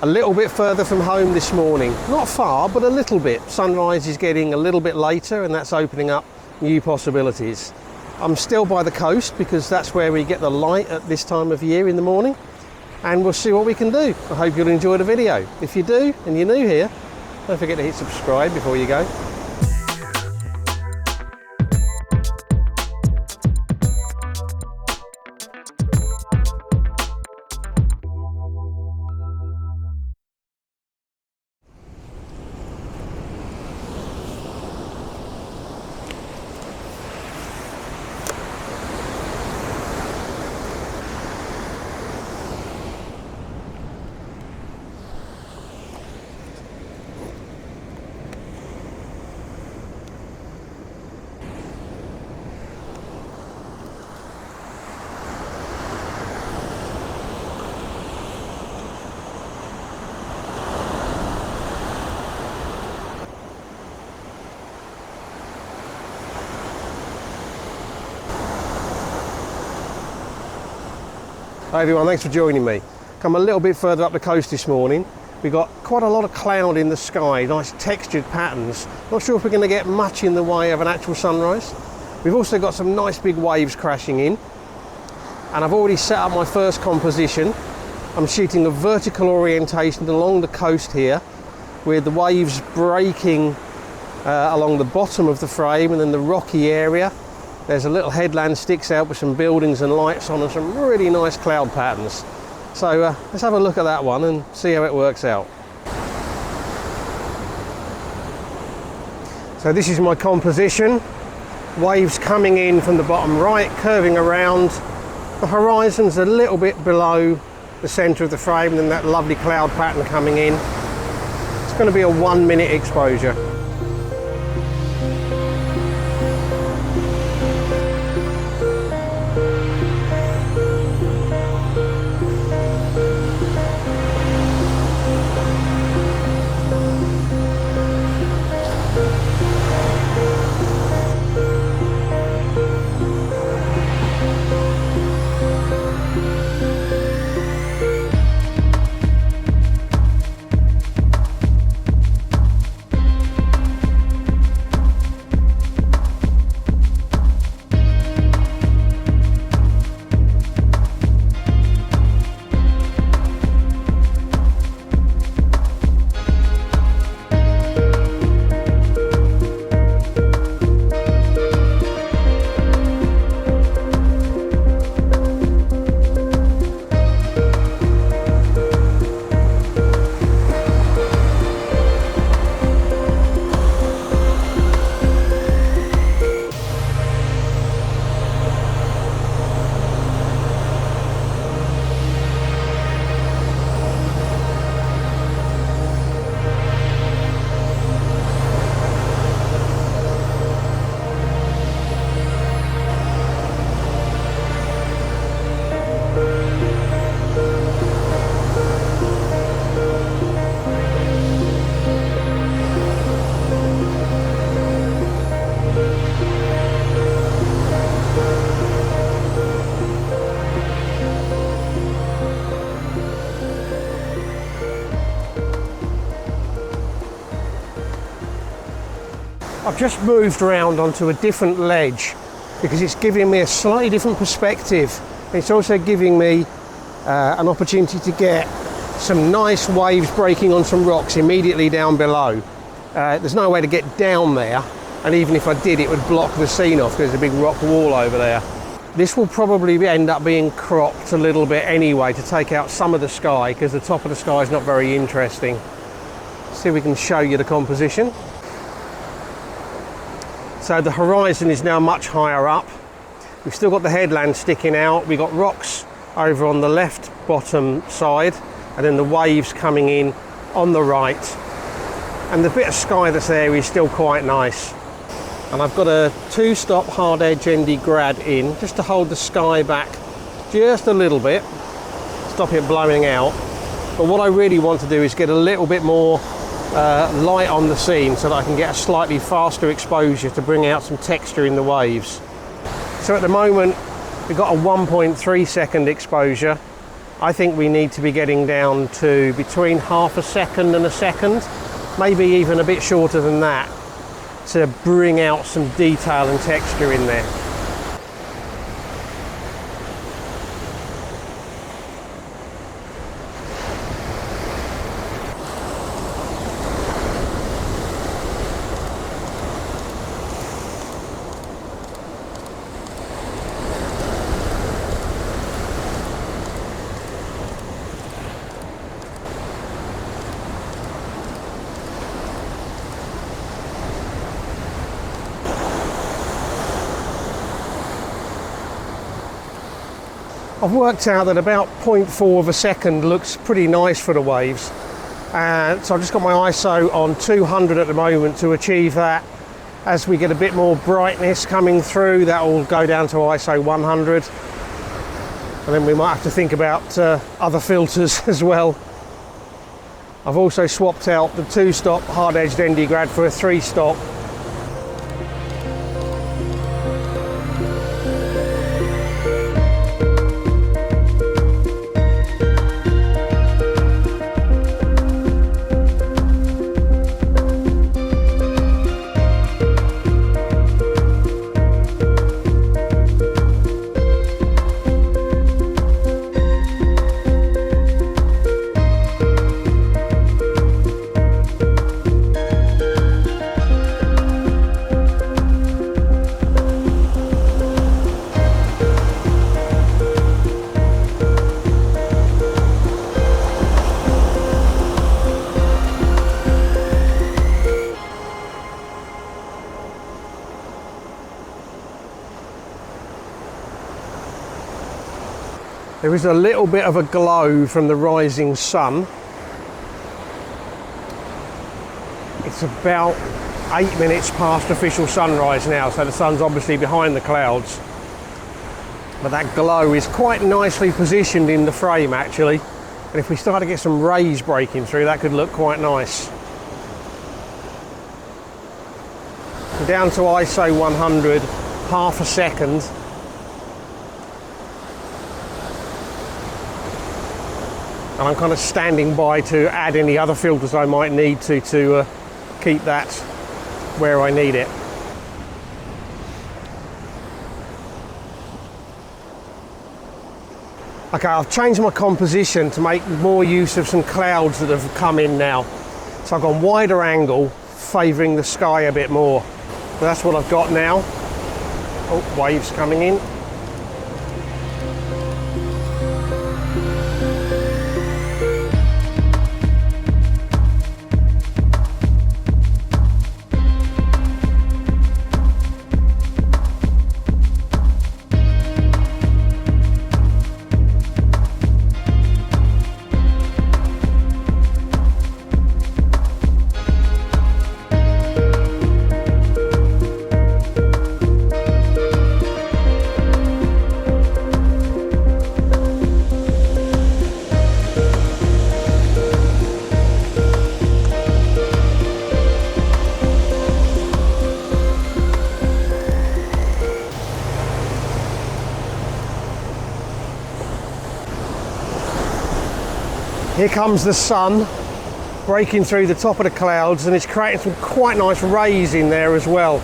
A little bit further from home this morning. Not far, but a little bit. Sunrise is getting a little bit later and that's opening up new possibilities. I'm still by the coast because that's where we get the light at this time of year in the morning. And we'll see what we can do. I hope you'll enjoy the video. If you do, and you're new here, don't forget to hit subscribe before you go. Hi everyone, thanks for joining me. Come a little bit further up the coast this morning. We've got quite a lot of cloud in the sky, nice textured patterns. Not sure if we're going to get much in the way of an actual sunrise. We've also got some nice big waves crashing in. And I've already set up my first composition. I'm shooting a vertical orientation along the coast here, with the waves breaking along the bottom of the frame and then the rocky area. There's a little headland sticks out with some buildings and lights on and some really nice cloud patterns. So let's have a look at that one and see how it works out. So this is my composition. Waves coming in from the bottom right, curving around. The horizon's a little bit below the centre of the frame and then that lovely cloud pattern coming in. It's going to be a 1 minute exposure. I've just moved around onto a different ledge because it's giving me a slightly different perspective. It's also giving me an opportunity to get some nice waves breaking on some rocks immediately down below. There's no way to get down there, and even if I did, it would block the scene off because there's a big rock wall over there. This will probably end up being cropped a little bit anyway to take out some of the sky because the top of the sky is not very interesting. See if we can show you the composition. So the horizon is now much higher up. We've still got the headland sticking out. We've got rocks over on the left bottom side and then the waves coming in on the right. And the bit of sky that's there is still quite nice. And I've got a 2-stop hard edge ND grad in just to hold the sky back just a little bit, stop it blowing out. But what I really want to do is get a little bit more light on the scene so that I can get a slightly faster exposure to bring out some texture in the waves. So at the moment we've got a 1.3 second exposure I think we need to be getting down to between half a second and a second, maybe even a bit shorter than that, to bring out some detail and texture in there. I've worked out that about 0.4 of a second looks pretty nice for the waves, and so I've just got my ISO on 200 at the moment to achieve that. As we get a bit more brightness coming through, that will go down to ISO 100, and then we might have to think about other filters as well. I've also swapped out the 2-stop hard-edged ND-Grad for a 3-stop. There is a little bit of a glow from the rising sun. It's about 8 minutes past official sunrise now, so the sun's obviously behind the clouds. But that glow is quite nicely positioned in the frame actually. And if we start to get some rays breaking through, that could look quite nice. Down to ISO 100, half a second. And I'm kind of standing by to add any other filters I might need to keep that where I need it. Okay, I've changed my composition to make more use of some clouds that have come in now. So I've gone wider angle, favouring the sky a bit more. So that's what I've got now. Oh, waves coming in. Here comes the sun breaking through the top of the clouds, and it's creating some quite nice rays in there as well.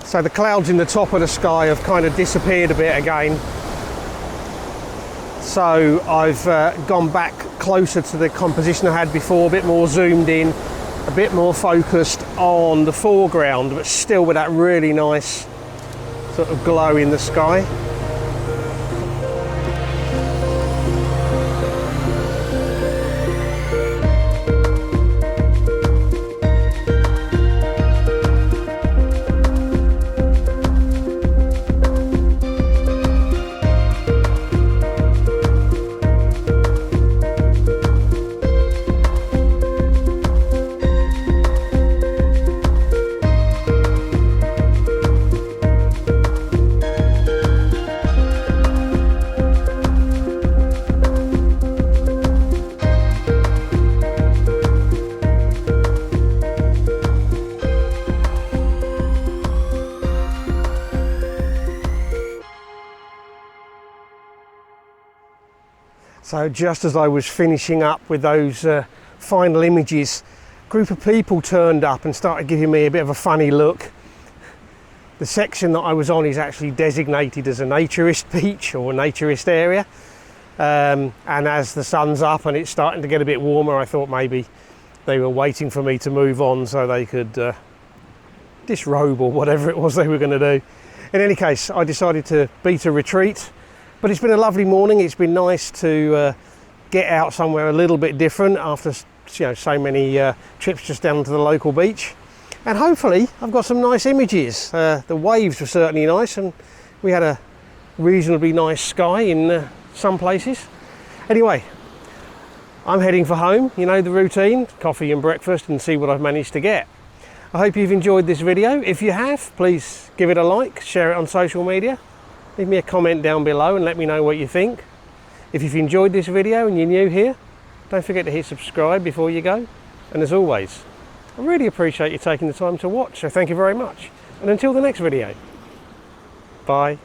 So the clouds in the top of the sky have kind of disappeared a bit again. So I've gone back closer to the composition I had before, a bit more zoomed in, a bit more focused on the foreground, but still with that really nice sort of glow in the sky. So just as I was finishing up with those final images, a group of people turned up and started giving me a bit of a funny look. The section that I was on is actually designated as a naturist beach or a naturist area. And as the sun's up and it's starting to get a bit warmer, I thought maybe they were waiting for me to move on so they could disrobe or whatever it was they were going to do. In any case, I decided to beat a retreat. But it's been a lovely morning. It's been nice to get out somewhere a little bit different after so many trips just down to the local beach. And hopefully I've got some nice images. The waves were certainly nice and we had a reasonably nice sky in some places. Anyway, I'm heading for home. You know the routine, coffee and breakfast, and see what I've managed to get. I hope you've enjoyed this video. If you have, please give it a like, share it on social media. Leave me a comment down below and let me know what you think. If you've enjoyed this video and you're new here, don't forget to hit subscribe before you go. And as always, I really appreciate you taking the time to watch, so thank you very much. And until the next video, bye.